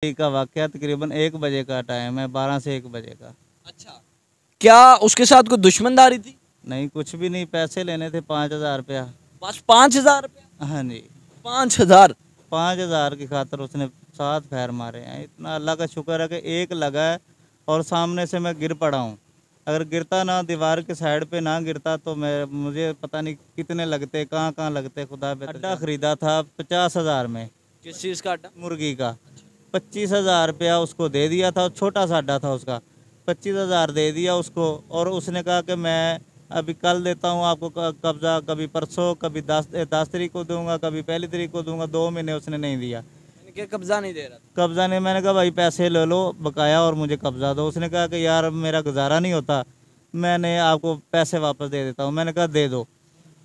का वाकया तकरीबन 1 बजे का टाइम है, 12 से 1 बजे का। अच्छा, क्या उसके साथ कोई दुश्मनदारी थी? नहीं, कुछ भी नहीं, पैसे लेने थे 5,000 रुपया। बस 5,000 रुपया? हाँ जी, 5,000? 5,000 की खातर उसने 7 फेर मारे हैं। इतना अल्लाह का शुक्र है कि एक लगा है और सामने से मैं गिर पड़ा हूँ। अगर गिरता ना, दीवार के साइड पे ना गिरता तो मैं मुझे पता नहीं कितने लगते, कहाँ कहाँ लगते, खुदा बेहतर। अड्डा ख़रीदा था 50,000 में, किस चीज़ का अड्डा? मुर्गी का। 25,000 रुपया उसको दे दिया था, छोटा सा अड्डा था उसका। 25,000 दे दिया उसको और उसने कहा कि मैं अभी कल देता हूँ आपको कब्ज़ा, कभी परसों, कभी 10 तारीख को दूंगा, कभी 1 तारीख को दूंगा। 2 महीने उसने नहीं दिया। यानी कि कब्जा नहीं दे रहा था। कब्ज़ा नहीं, मैंने कहा भाई पैसे ले लो बकाया और मुझे कब्ज़ा दो। उसने कहा कि यार मेरा गुजारा नहीं होता, मैंने आपको पैसे वापस दे देता हूँ। मैंने कहा दे दो।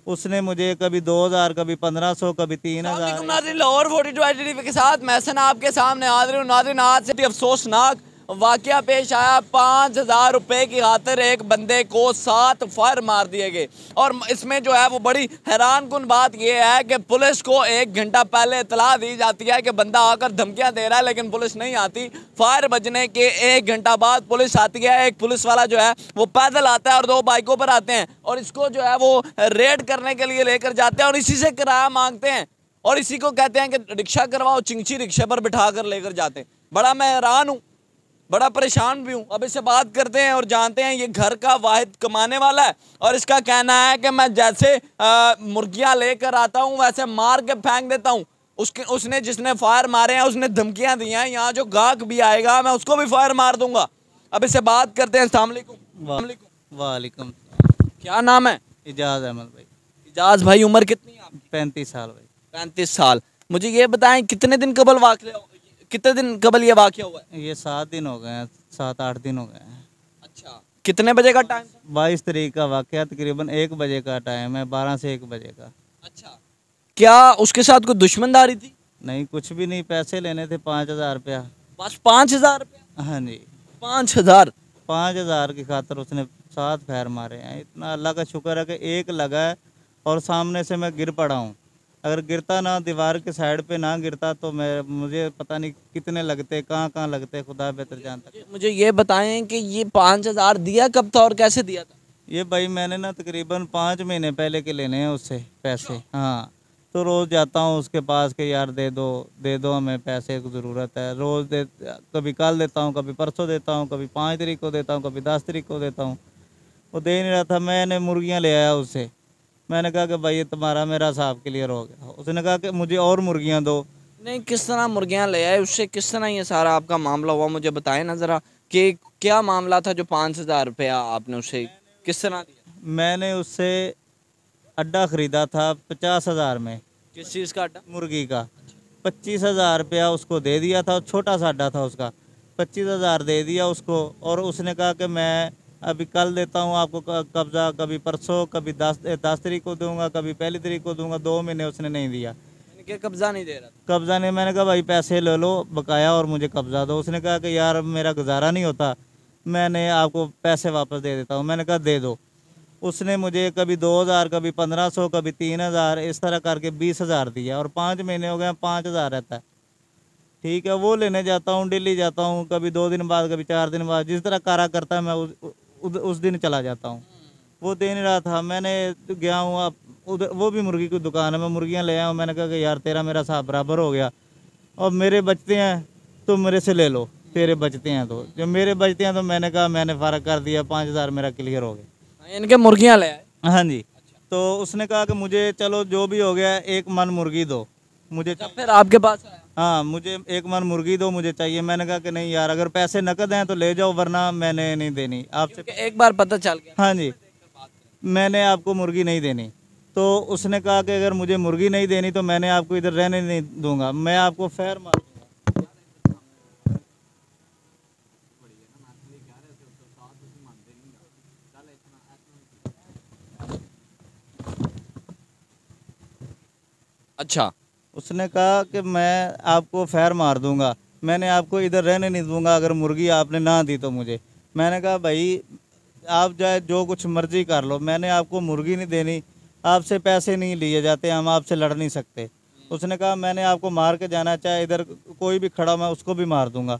उसने मुझे कभी 2,000, कभी 1,500, कभी 3,000। नाज़रीन, लाहौर 42 टीवी के साथ मैं हसन आपके सामने हाजिर हूं। नाज़रीन, आज से अफसोसनाक वाकया पेश आया। 5,000 रुपए की खातिर एक बंदे को 7 फायर मार दिए गए। और इसमें जो है वो बड़ी हैरान कुन बात यह है कि पुलिस को 1 घंटा पहले इतला दी जाती है कि बंदा आकर धमकियां दे रहा है, लेकिन पुलिस नहीं आती। फायर बजने के 1 घंटा बाद पुलिस आती है। एक पुलिस वाला जो है वो पैदल आता है और 2 बाइकों पर आते हैं और इसको जो है वो रेड करने के लिए लेकर जाते हैं और इसी से किराया मांगते हैं और इसी को कहते हैं कि रिक्शा करवाओ। चिंची रिक्शे पर बिठा कर लेकर जाते हैं। बड़ा मैं हैरान हूँ, बड़ा परेशान भी हूँ। अब इससे बात करते हैं और जानते हैं। ये घर का वाहिद कमाने वाला है और इसका कहना है कि मैं जैसे मुर्गियाँ लेकर आता हूँ वैसे मार के फेंक देता हूँ। उसने जिसने फायर मारे हैं उसने धमकियाँ दी हैं, यहाँ जो गाहक भी आएगा मैं उसको भी फायर मार दूंगा। अब इससे बात करते हैं। अस्सलाम वालेकुम। वालेकुम। क्या नाम है? इजाज़ अहमद भाई। इजाज भाई, उम्र कितनी है आपकी? 35 साल भाई। 35 साल। मुझे ये बताएं कितने दिन कबल ये वाकया हुआ है? ये 7 दिन हो गए हैं, 7-8 दिन हो गए हैं। अच्छा, कितने बजे का टाइम था? 22 तारीख का वाकया तकरीबन 1 बजे का टाइम है, 12 से 1 बजे का। अच्छा, क्या उसके साथ कोई दुश्मनदारी थी? नहीं, कुछ भी नहीं, पैसे लेने थे 5,000 रुपया। बस 5,000 रुपया? हाँ जी, 5,000? 5,000 की खातर उसने 7 फेर मारे हैं। इतना अल्लाह का शुक्र है कि एक लगा है और सामने से मैं गिर पड़ा हूँ। अगर गिरता ना, दीवार के साइड पे ना गिरता तो मैं मुझे पता नहीं कितने लगते, कहाँ कहाँ लगते, खुदा बेहतर जानता। मुझे ये बताएं कि ये 5,000 दिया कब था और कैसे दिया था? ये भाई मैंने ना तकरीबन 5 महीने पहले के लेने हैं उससे पैसे। हाँ, तो रोज़ जाता हूँ उसके पास के यार दे दो हमें पैसे की ज़रूरत है। रोज़ दे, कभी कल देता हूँ, कभी परसों देता हूँ, कभी 5 तारीख को देता हूँ, कभी 10 तारीख को देता हूँ। वो दे नहीं रहा था। मैंने मुर्गियाँ ले आया उससे। मैंने कहा कि भाई ये तुम्हारा मेरा हिसाब क्लियर हो गया। उसने कहा कि मुझे और मुर्गियाँ दो। नहीं, किस तरह मुर्गियां ले आए उससे? किस तरह ये सारा आपका मामला हुआ? मुझे बताएं ना ज़रा कि क्या मामला था जो 5,000 रुपया आपने उसे किस तरह दिया? मैंने उससे अड्डा ख़रीदा था 50,000 में, किस चीज़ का अड्डा? मुर्गी का। 25,000 रुपया उसको दे दिया था, छोटा सा अड्डा था उसका। 25,000 दे दिया उसको और उसने कहा कि मैं अभी कल देता हूँ आपको कब्ज़ा, कभी परसों, कभी 10 तारीख को दूंगा, कभी 1 तारीख को दूंगा। 2 महीने उसने नहीं दिया। यानी कि कब्जा नहीं दे रहा था। कब्ज़ा नहीं, मैंने कहा भाई पैसे ले लो बकाया और मुझे कब्ज़ा दो। उसने कहा कि यार मेरा गुजारा नहीं होता, मैंने आपको पैसे वापस दे देता हूँ। मैंने कहा दे दो। उसने मुझे कभी 2,000, कभी 1,500, कभी 3,000, इस तरह करके 20,000 दिया और 5 महीने हो गए, 5,000 रहता है। ठीक है, वो लेने जाता हूँ, डेली जाता हूँ, कभी 2 दिन बाद, कभी 4 दिन बाद, जिस तरह कारा करता है मैं उस दिन चला जाता हूँ। वो दे नहीं रहा था। मैंने गया हूँ, अब उधर वो भी मुर्गी की दुकान है, मैं मुर्गियाँ ले आया हूँ। मैंने कहा कि यार तेरा मेरा हिसाब बराबर हो गया, और मेरे बचते हैं तो मेरे से ले लो, तेरे बचते हैं तो। जब मेरे बचते हैं तो मैंने कहा मैंने फ़र्क कर दिया, 5,000 मेरा क्लियर हो गया। इनके मुर्गियां ले आए? हाँ जी। तो उसने कहा कि मुझे चलो जो भी हो गया 1 मन मुर्गी दो मुझे। जब फिर आपके पास आया? हाँ, मुझे 1 मन मुर्गी दो, मुझे चाहिए। मैंने कहा कि नहीं यार, अगर पैसे नकद हैं तो ले जाओ, वरना मैंने नहीं देनी आपसे। क्योंकि एक बार पता चल गया। हाँ जी, मैंने आपको मुर्गी नहीं देनी। तो उसने कहा कि अगर मुझे मुर्गी नहीं देनी तो मैंने आपको इधर रहने नहीं दूंगा, मैं आपको फेर मार दूंगा। अच्छा, उसने कहा कि मैं आपको फेर मार दूंगा, मैंने आपको इधर रहने नहीं दूंगा अगर मुर्गी आपने ना दी तो मुझे। मैंने कहा भाई आप चाहे जो कुछ मर्जी कर लो, मैंने आपको मुर्गी नहीं देनी, आपसे पैसे नहीं लिए जाते, हम आपसे लड़ नहीं सकते। उसने कहा मैंने आपको मार के जाना, चाहे इधर कोई भी खड़ा मैं उसको भी मार दूंगा।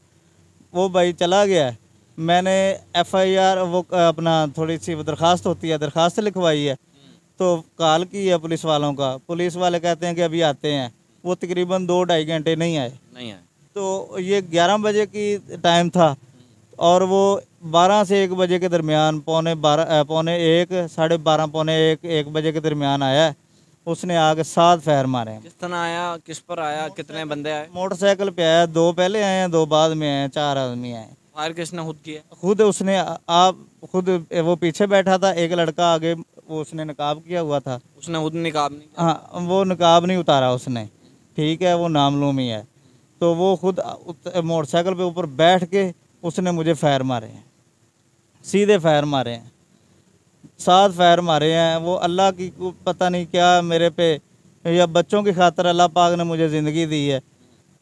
वो भाई चला गया है। मैंने एफआईआर वो अपना थोड़ी सी दरखास्त होती है, दरखास्त लिखवाई है, तो कॉल की है पुलिस वालों का। पुलिस वाले कहते हैं कि अभी आते हैं। वो तकरीबन 2-2.5 घंटे नहीं आए। नहीं है। तो ये 11 बजे की टाइम था और वो 12 से 1 बजे के दरमियान, पौने 1, 12:30, पौने 1 बजे के दरमियान आया है। उसने आके 7 फायर मारे हैं। किस तरह आया, किस पर आया, कितने बंदे आए? मोटरसाइकिल पे आया, 2 पहले आए हैं, 2 बाद में आए हैं, 4 आदमी आए हैं। फायर किसने खुद किया? खुद उसने आप खुद वो पीछे बैठा था, एक लड़का आगे, वो उसने नकाब किया हुआ था। उसने खुद निकाब नहीं किया? हाँ, वो नकाब नहीं उतारा उसने, ठीक है, वो नामलूमी है। तो वो खुद मोटरसाइकिल पे ऊपर बैठ के उसने मुझे फायर मारे हैं, सीधे फायर मारे हैं, 7 फायर मारे हैं। वो अल्लाह की पता नहीं क्या मेरे पे, या बच्चों की खातिर अल्लाह पाक ने मुझे ज़िंदगी दी है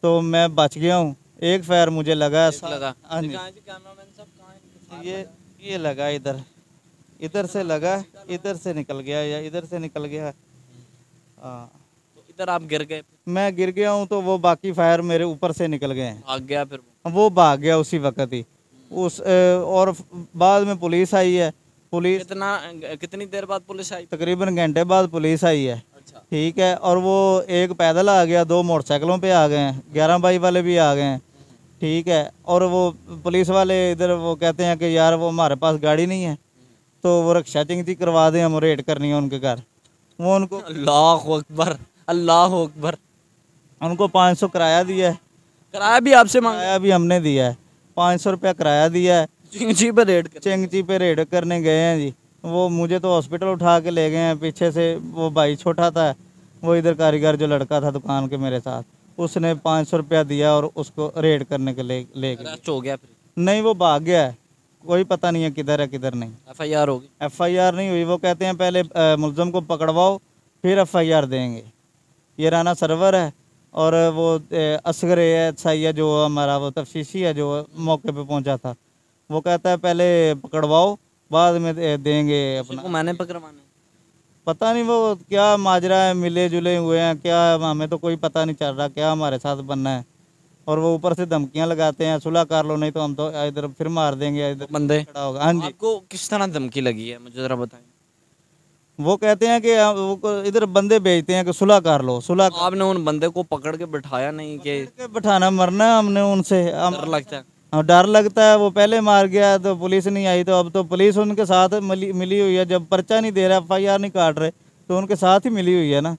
तो मैं बच गया हूँ। एक फायर मुझे लगा है। लगा। हाँ जी, कैमरामैन साहब कहाँ हैं? ये लगा इधर, इधर से लगा, इधर से निकल गया या इधर से निकल गया। हाँ, तो इधर आप गिर गए, मैं गिर गया हूँ तो वो बाकी फायर मेरे ऊपर से निकल गए हैं। भाग गया फिर वो भाग गया उसी वक्त ही। और बाद में पुलिस आई है। पुलिस कितनी देर बाद पुलिस आई? तकरीबन घंटे बाद पुलिस आई है, अच्छा। ठीक है। और वो एक पैदल आ गया, 2 मोटरसाइकिलों पे आ गए हैं, 11 बाई वाले भी आ गए हैं, ठीक है। और वो पुलिस वाले इधर वो कहते हैं कि यार वो हमारे पास गाड़ी नहीं है, तो वो रक्षा चिंगती करवा दें, हम रेड करनी है उनके घर। वो उनको अल्लाह अकबर, अल्लाह अकबर। उनको 500 किराया दिया है। किराया भी आपसे मांगा? किराया भी हमने दिया है, 500 रुपया किराया दिया है। चिंची पे रेड कर? चिंगची पे रेड करने गए हैं जी। वो मुझे तो हॉस्पिटल उठा के ले गए हैं। पीछे से वो भाई छोटा था, वो इधर कारीगर जो लड़का था दुकान के मेरे साथ, उसने 500 रुपया दिया और उसको रेड करने के ले गए। अरेस्ट हो गया फिर? नहीं, वो भाग गया है, कोई पता नहीं है किधर है किधर नहीं। एफआईआर होगी? एफआईआर नहीं हुई। वो कहते हैं पहले मुलजम को पकड़वाओ फिर एफआईआर देंगे। ये राना सरवर है और वो असगर एएसआई है जो हमारा वो तफ्तीशी है जो मौके पे पहुंचा था। वो कहता है पहले पकड़वाओ बाद में देंगे अपना। को मैंने पकड़वाना है? पता नहीं वो क्या माजरा है, मिले जुले हुए हैं क्या, हमें तो कोई पता नहीं चल रहा क्या हमारे साथ बनना है। और वो ऊपर से धमकियां लगाते हैं, सुलह कर लो नहीं तो हम तो इधर फिर मार देंगे, इधर बंदे खड़ा होगा। हाँ जी। आपको किस तरह धमकी लगी है, मुझे जरा बताएं। वो कहते हैं कि वो इधर बंदे भेजते हैं कि सुलह कर लो, सुलह कर आपने उन बंदे को पकड़ के बिठाया नहीं कि? के बैठाना मरना है हमने उनसे। डर लगता है? हाँ, डर लगता है। वो पहले मार गया तो पुलिस नहीं आई, तो अब तो पुलिस उनके साथ मिली हुई है। जब पर्चा नहीं दे रहा, एफआईआर नहीं काट रहे, तो उनके साथ ही मिली हुई है ना।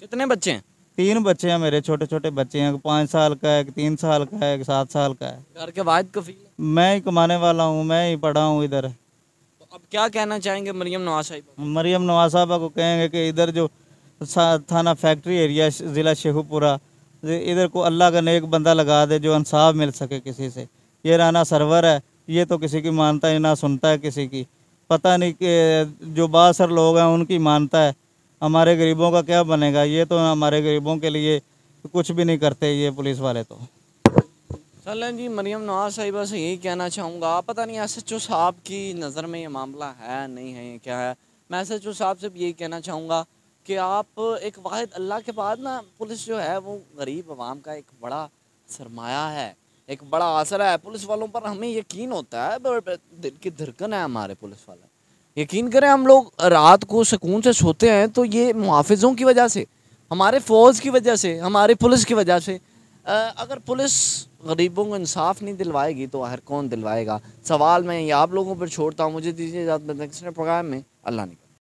कितने बच्चे हैं? 3 बच्चे हैं मेरे, छोटे छोटे बच्चे हैं। 5 साल का है, 3 साल का है, 7 साल का है। घर के वाहिद कफील है? मैं ही कमाने वाला हूँ, मैं ही पढ़ा हूँ इधर। तो अब क्या कहना चाहेंगे मरियम नवाज साहिबा? मरियम नवाज साहबा को कहेंगे कि इधर जो थाना फैक्ट्री एरिया ज़िला शेखुपुरा, इधर को अल्लाह का नेक बंदा लगा दे जो इंसाफ मिल सके किसी से। ये राना सरवर है, ये तो किसी की मानता ही ना सुनता है किसी की। पता नहीं कि जो बासर लोग हैं उनकी मानता है, हमारे गरीबों का क्या बनेगा। ये तो हमारे गरीबों के लिए कुछ भी नहीं करते ये पुलिस वाले तो। चलें जी, मरियम नवाज साहिबा से यही कहना चाहूँगा, पता नहीं एसएचओ साहब की नज़र में ये मामला है नहीं है, ये क्या है। मैं एसएचओ साहब से भी यही कहना चाहूँगा कि आप एक वाहिद अल्लाह के बाद ना, पुलिस जो है वो गरीब आवाम का एक बड़ा सरमाया है, एक बड़ा आसरा है। पुलिस वालों पर हमें यकीन होता है, दिल की धड़कन है हमारे पुलिस वाले। यकीन करें, हम लोग रात को सुकून से सोते हैं तो ये मुहाफिजों की वजह से, हमारे फ़ौज की वजह से, हमारी पुलिस की वजह से। अगर पुलिस गरीबों को इंसाफ नहीं दिलवाएगी तो हर कौन दिलवाएगा। सवाल मैं ये आप लोगों पर छोड़ता हूँ। मुझे दीजिए इजाज़त, नेक्स्ट प्रोग्राम में अल्लाह ने।